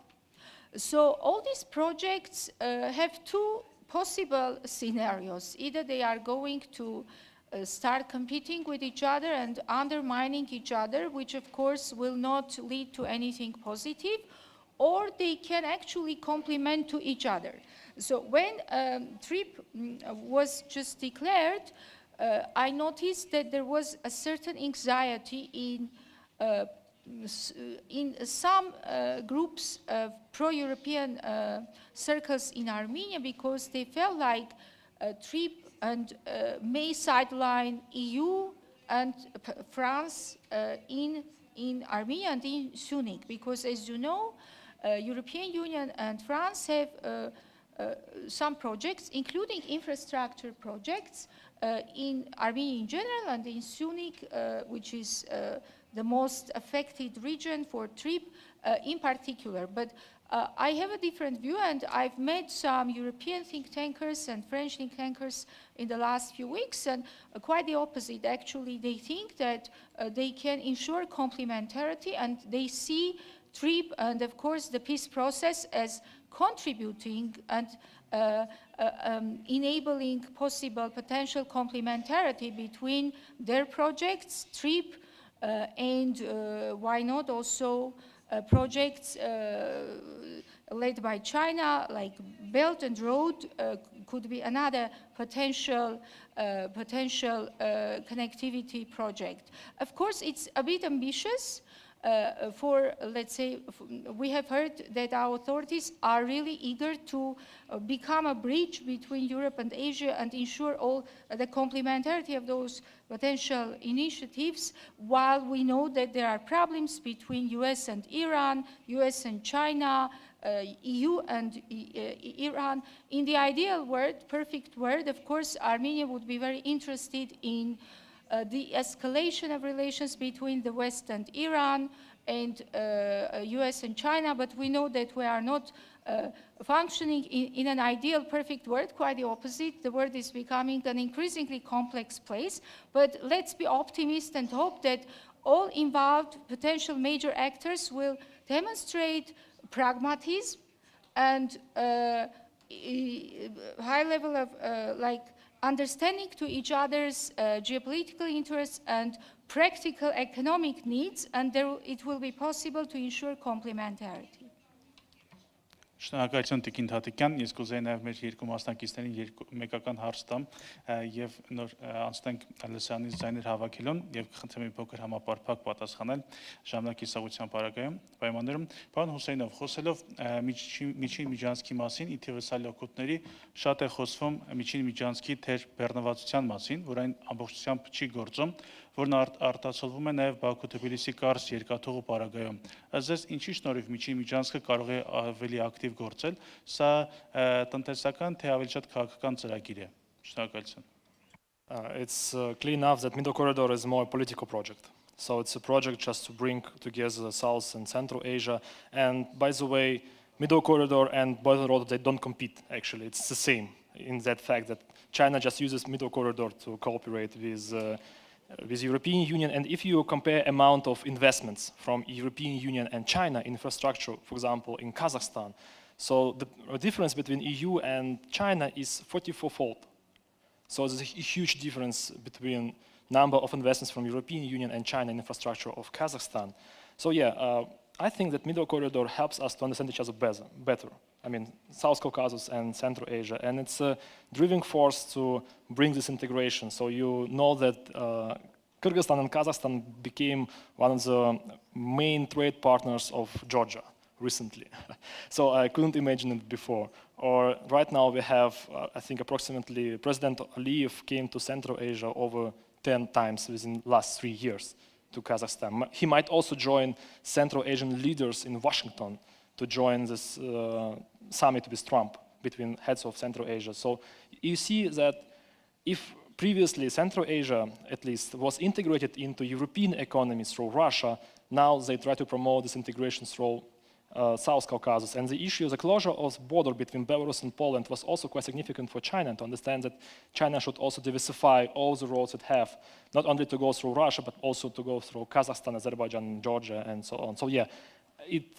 So all these projects have two possible scenarios. Either they are going to start competing with each other and undermining each other, which of course will not lead to anything positive, or they can actually complement to each other. So when TRIP was just declared, I noticed that there was a certain anxiety in some groups of pro-European circles in Armenia, because they felt like TRIP and may sideline EU and France in Armenia and in Sunni, because as you know, European Union and France have some projects, including infrastructure projects in Armenia in general and in Sunni, which is the most affected region for TRIP in particular. But I have a different view, and I've met some European think tankers and French think tankers in the last few weeks, and quite the opposite. Actually, they think that they can ensure complementarity, and they see TRIP and, of course, the peace process as contributing and enabling possible potential complementarity between their projects, TRIP, and why not also projects led by China, like Belt and Road, could be another potential connectivity project. Of course, it's a bit ambitious. Let's say, we have heard that our authorities are really eager to become a bridge between Europe and Asia and ensure all the complementarity of those potential initiatives, while we know that there are problems between US and Iran, US and China, EU and Iran. In the ideal world, perfect world, of course, Armenia would be very interested in the escalation of relations between the West and Iran and US and China, but we know that we are not functioning in an ideal perfect world, quite the opposite. The world is becoming an increasingly complex place, but let's be optimistic and hope that all involved potential major actors will demonstrate pragmatism and high level of understanding to each other's geopolitical interests and practical economic needs, and it will be possible to ensure complementarity. Շնորհակալություն Տիկին Թատիկյան, ես կուզեի նաև մեր երկու մասնակիցներին մեկական հարց տամ եւ նոր անցնենք լսանից ձայներ հավաքելուն եւ կխնդրեմ մի փոքր համապարփակ պատասխանել ժամանակի սաղության պարագայում պայմաններում։ Պարոն Հուսեյնով, խոսելով միջին միջանցքի մասին, ի թիվս այլ օգուտների շատ է խոսվում միջին միջանցքի թեր բեռնվածության մասին, որ այն ամբողջությամբ չի գործում, որն արտացոլվում է նաև Բաքու-Թբիլիսի կարճ երկաթուղու պարագայում։ Ըստ ինչի շնորհիվ միջին միջանցքը կարող է ավելի ակտիվ գործել, սա տնտեսական թե ավելի շատ քաղաքական ծրագիր է։ Շնորհակալություն։ It's clear enough that Middle Corridor is more a political project. So it's a project just to bring together South and Central Asia. And by the way, Middle Corridor and Belt and Road, they don't compete, actually. It's the same in that fact that China just uses Middle Corridor to cooperate with European Union. And if you compare amount of investments from European Union and China infrastructure, for example, in Kazakhstan, so the difference between EU and China is 44-fold. So there's a huge difference between number of investments from European Union and China infrastructure of Kazakhstan. So yeah, I think that Middle Corridor helps us to understand each other better. I mean, South Caucasus and Central Asia, and it's a driving force to bring this integration. So you know that Kyrgyzstan and Kazakhstan became one of the main trade partners of Georgia recently. So I couldn't imagine it before. Or right now we have, I think approximately, President Aliyev came to Central Asia over 10 times within the last 3 years to Kazakhstan. He might also join Central Asian leaders in Washington to join this summit with Trump between heads of Central Asia. So you see that if previously Central Asia, at least, was integrated into European economy through Russia, now they try to promote this integration through South Caucasus. And the issue, the closure of the border between Belarus and Poland was also quite significant for China to understand that China should also diversify all the roads it have, not only to go through Russia, but also to go through Kazakhstan, Azerbaijan, Georgia, and so on. So yeah,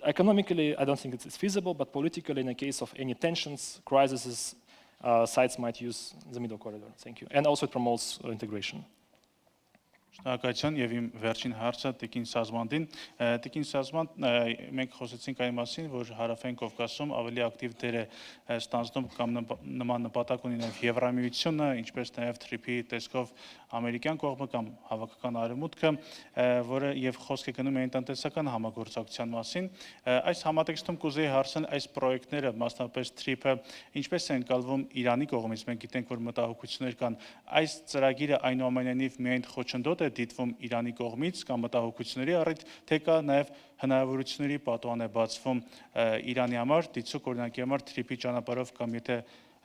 economically, I don't think it's feasible, but politically, in the case of any tensions, crises, sides might use the middle corridor. Thank you. And also it promotes integration. Շնորհակալություն եւ իմ վերջին հարցը Տիկին Սազմանդին։ Տիկին Սազմանդ, մենք խոսեցինք այն մասին, որ Հարավային Կովկասում ավելի ակտիվ դեր է ստանձնում կամ նման նպատակ ունի նաեւ Եվրամիությունը, ինչպես նաեւ TRIP-ի տեսքով ամերիկյան կողմը կամ հավաքական արևմուտքը, որը եւ խոսք է գնում այն տնտեսական համագործակցության մասին։ Այս համատեքստում կուզեի հարցնել այս պրոյեկտները, մասնավորապես TRIP-ը, ինչպես են ընկալվում Իրանի կողմից։ Մենք գիտենք, որ մտահոգություններ կան։ Այս ծրագիրը այնուամենայնիվ միայն խոչընդոտ է դիտվում Իրանի կողմից կամ մտահոգությունների առիթ, թե կա նաև հնարավորությունների պատուհան է բացվում Իրանի համար, դիցուք օրինակի համար TRIP-ի ճանապարհով կամ եթե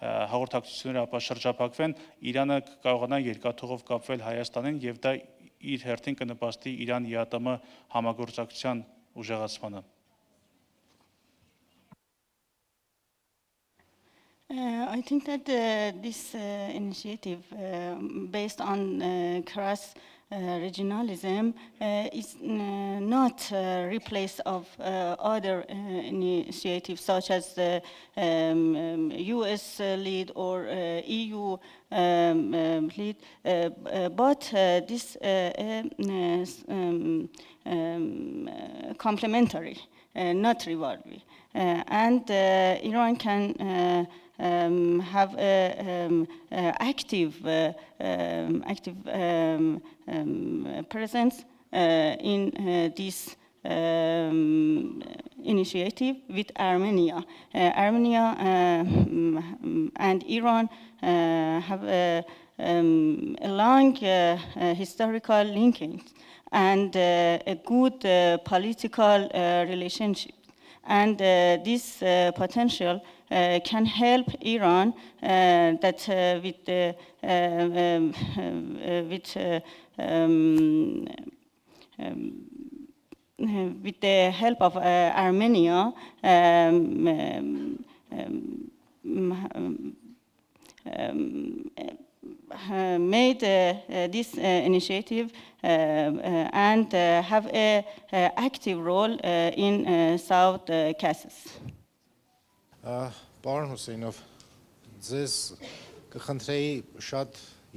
հաղորդակցությունները ապա շրջափակվեն, Իրանը կարողանա երկաթուղով կապվել Հայաստանին եւ դա իր հերթին կնպաստի Իրան-ԵԱՏՄ համագործակցության ուժեղացմանը։ I think that this initiative, based on cross-regionalism, is not a replace of other initiatives such as the US lead or EU lead, but this complementary, not rivalry. And Iran can have active presence in this initiative with Armenia. Armenia and Iran have a long historical linkage and a good political relationship. And this potential can help Iran that with the help of Armenia made this initiative and have an active role in South Caucasus. Պարոն Հուսեյնով, ձեզ կխնդրեի շատ,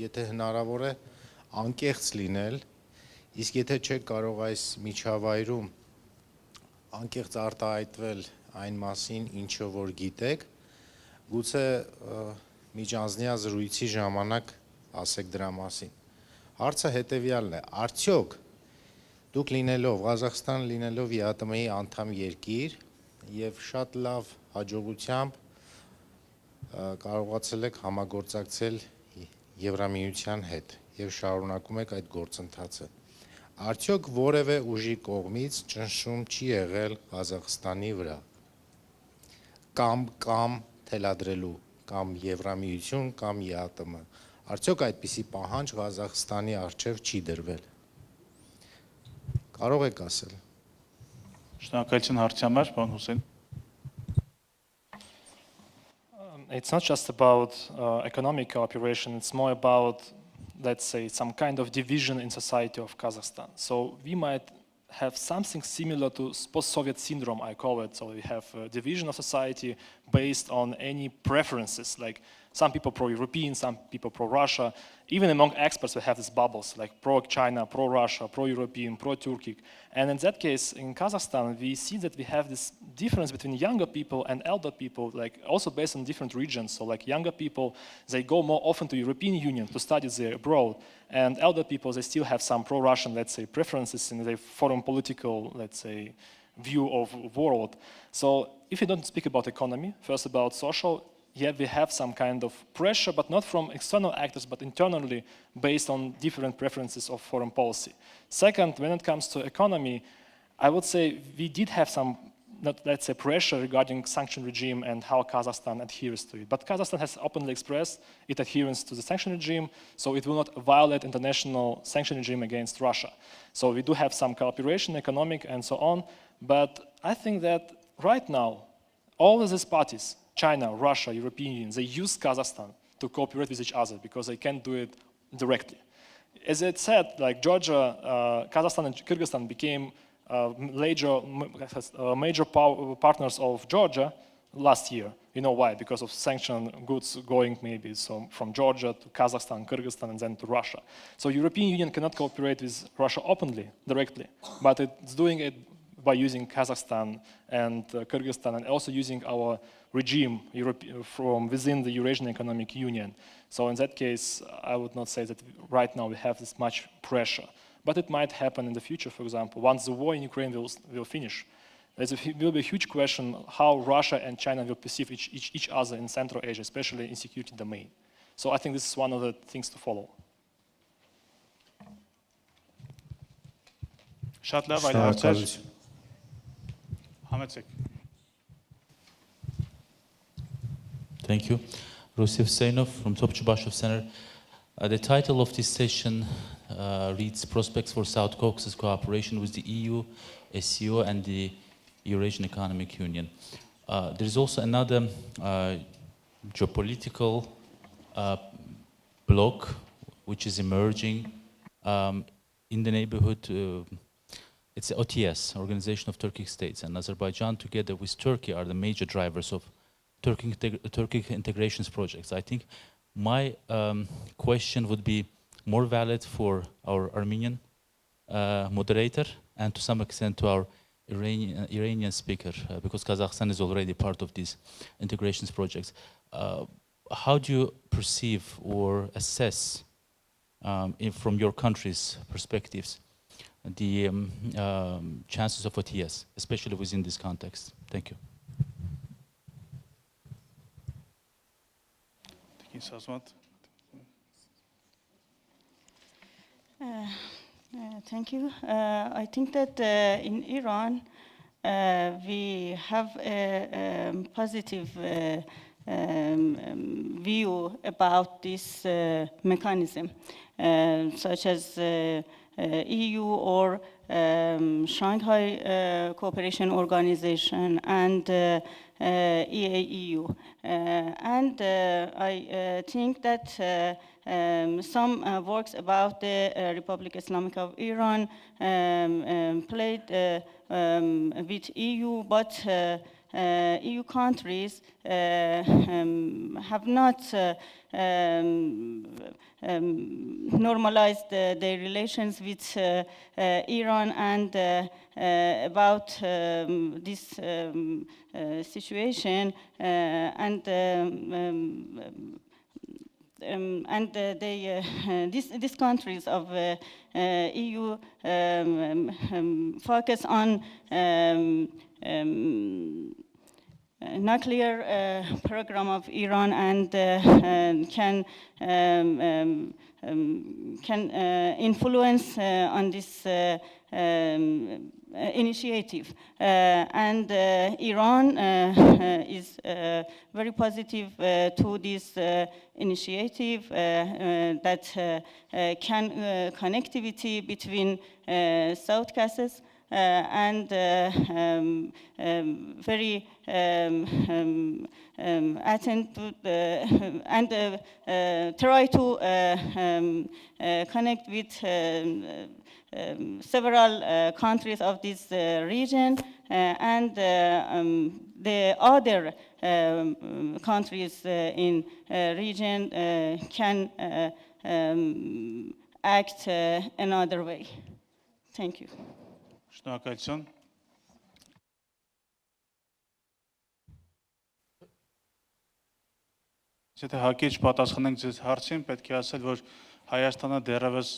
եթե հնարավոր է, անկեղծ լինել, իսկ եթե չեք կարող այս միջավայրում անկեղծ արտահայտվել այն մասին, ինչը որ գիտեք, գուցե միջանձնյա զրույցի ժամանակ ասեք դրա մասին։ Հարցը հետևյալն է, արդյոք դուք լինելով, Ղազախստան լինելով ԵԱՏՄ-ի անդամ երկիր եւ շատ լավ հաջողությամբ կարողացել եք համագործակցել Եվրամիության հետ եւ շարունակում եք այդ գործընթացը։ Արդյոք որևէ ուժի կողմից ճնշում չի եղել Ղազախստանի վրա կամ թելադրելու կամ Եվրամիություն կամ ԵԱՏՄ։ Արդյոք այդպիսի պահանջ Ղազախստանի առջև չի դրվել։ Կարող եք ասել։ Շնորհակալություն հարցի համար, պարոն Հուսեյն։ It's not just about economic cooperation, it's more about, let's say, some kind of division in society of Kazakhstan. So we might have something similar to post-Soviet syndrome, I call it. So we have a division of society based on any preferences, like some people pro-European, some people pro-Russia. Even among experts, we have these bubbles, like pro-China, pro-Russia, pro-European, pro-Turkic. And in that case, in Kazakhstan, we see that we have this difference between younger people and elder people, like also based on different regions. So like younger people, they go more often to European Union to study there abroad. And elder people, they still have some pro-Russian, let's say, preferences in their foreign political, let's say, view of world. So if you don't speak about economy, first about social, yeah, we have some kind of pressure, but not from external actors, but internally based on different preferences of foreign policy. Second, when it comes to economy, I would say we did have some, let's say, pressure regarding sanction regime and how Kazakhstan adheres to it. But Kazakhstan has openly expressed its adherence to the sanction regime, so it will not violate international sanction regime against Russia. So we do have some cooperation, economic and so on, but I think that right now, all of these parties, China, Russia, European Union, they use Kazakhstan to cooperate with each other because they can't do it directly. As it said, like Georgia, Kazakhstan and Kyrgyzstan became major partners of Georgia, last year. You know why? Because of sanctioned goods going maybe from Georgia to Kazakhstan, Kyrgyzstan, and then to Russia. So European Union cannot cooperate with Russia openly, directly, but it's doing it by using Kazakhstan and Kyrgyzstan, and also using our regime from within the Eurasian Economic Union. So in that case, I would not say that right now we have this much pressure. But it might happen in the future, for example, once the war in Ukraine will finish. There will be a huge question how Russia and China will perceive each other in Central Asia, especially in security domain. So I think this is one of the things to follow. Շատ լավ, այլ հարցեր։ Համեցեք։ Thank you. Guseynov from Topçubaşov Center. The title of this session reads Prospects for South Caucasus Cooperation with the EU, SCO, and the Eurasian Economic Union. There is also another geopolitical bloc which is emerging in the neighborhood. It's the OTS, Organization of Turkic States, and Azerbaijan together with Turkey are the major drivers of Turkic integrations projects. I think my question would be more valid for our Armenian moderator and to some extent to our Iranian speaker, because Kazakhstan is already part of these integrations projects. How do you perceive or assess, from your country's perspectives, the chances of OTS, especially within this context? Thank you. Sazmand. Thank you. I think that in Iran we have a positive view about this mechanism, such as EU or Shanghai Cooperation Organization and EAEU. And I think that some works about the Republic Islamic of Iran played with EU, but EU countries have not normalized their relations with Iran, and about this situation, and these countries of EU focus on nuclear program of Iran, and can influence on this initiative. And Iran is very positive to this initiative that can connectivity between South Caucasus and very attend to and try to connect with several countries of this region, and the other countries in region can act another way. Thank you. Շնորհակալություն։ Եթե հակիչ պատասխանենք ձեզ հարցին, պետք է ասել, որ Հայաստանը դեռևս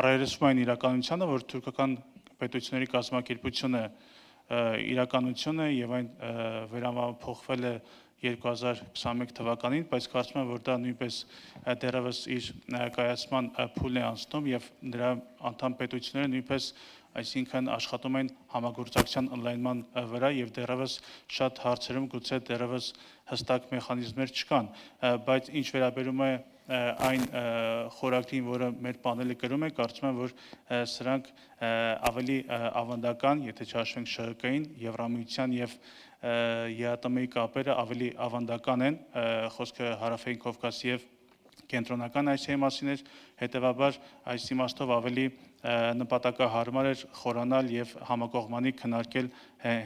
առայրեցում այն իրականությանը, որ թուրքական պետությունների կազմակերպությունը իրականություն է եւ այն վերամափոխվել է 2021 թվականին, բայց կարծում եմ, որ դա նույնպես դեռևս իր կայացման փուլն է անցնում եւ նրա անդամ պետությունները նույնպես, այսինքն աշխատում են համագործակցության ընդլայնման վրա եւ դեռևս շատ հարցերում գուցե դեռևս հստակ մեխանիզմներ չկան, բայց ինչ վերաբերում է այն խորագրին, որը մեր պանելը կրում է, կարծում եմ, որ սրանք ավելի ավանդական, եթե չհաշվենք ՇՀԿ-ին, Եվրամիության եւ ԵԱՏՄ-ի կապերը ավելի ավանդական են, խոսքը Հարավային Կովկասի եւ կենտրոնական այցի մասին էր, հետևաբար այս իմաստով ավելի նպատակահարմար էր խորանալ եւ համակողմանի քննարկել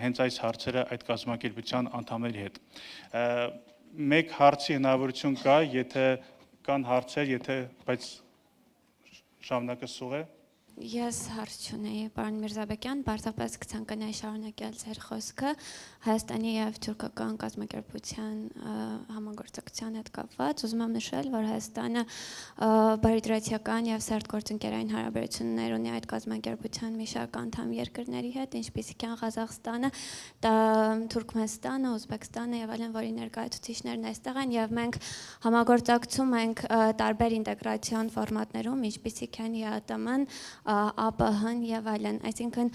հենց այս հարցերը այդ կազմակերպության անդամների հետ։ Մեկ հարցի հնարավորություն կա, եթե կան հարցեր, բայց ժամանակը սուղ է։ Ես հարց չունեի, պարոն Mirzabekyan, պարզապես կցանկանայի շարունակել ձեր խոսքը Հայաստանի եւ թուրքական կազմակերպության համագործակցության հետ կապված։ Ուզում եմ նշել, որ Հայաստանը բարիդրացիական եւ սերտ գործընկերային հարաբերություններ ունի այդ կազմակերպության մի շարք անդամ երկրների հետ, ինչպիսիք են Ղազախստանը, Թուրքմենստանը, Ուզբեկստանը եւ այլն, որի ներկայացուցիչներն այստեղ են եւ մենք համագործակցում ենք տարբեր ինտեգրացիոն ֆորմատներում, ինչպիսիք են ԵԱՏՄ-ն, ԱՊՀ-ն եւ այլն, այսինքն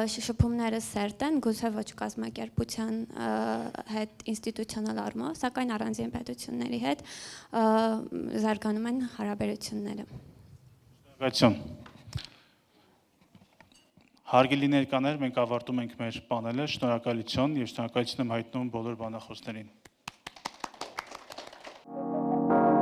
շփումները սերտ են, գուցե ոչ կազմակերպության հետ ինստիտուցիոնալ առումով, սակայն առանձին պետությունների հետ զարգանում են հարաբերությունները։ Շնորհակալություն։ Հարգելի ներկաներ, մենք ավարտում ենք մեր պանելը, շնորհակալություն եւ շնորհակալություն եմ հայտնում բոլոր բանախոսներին։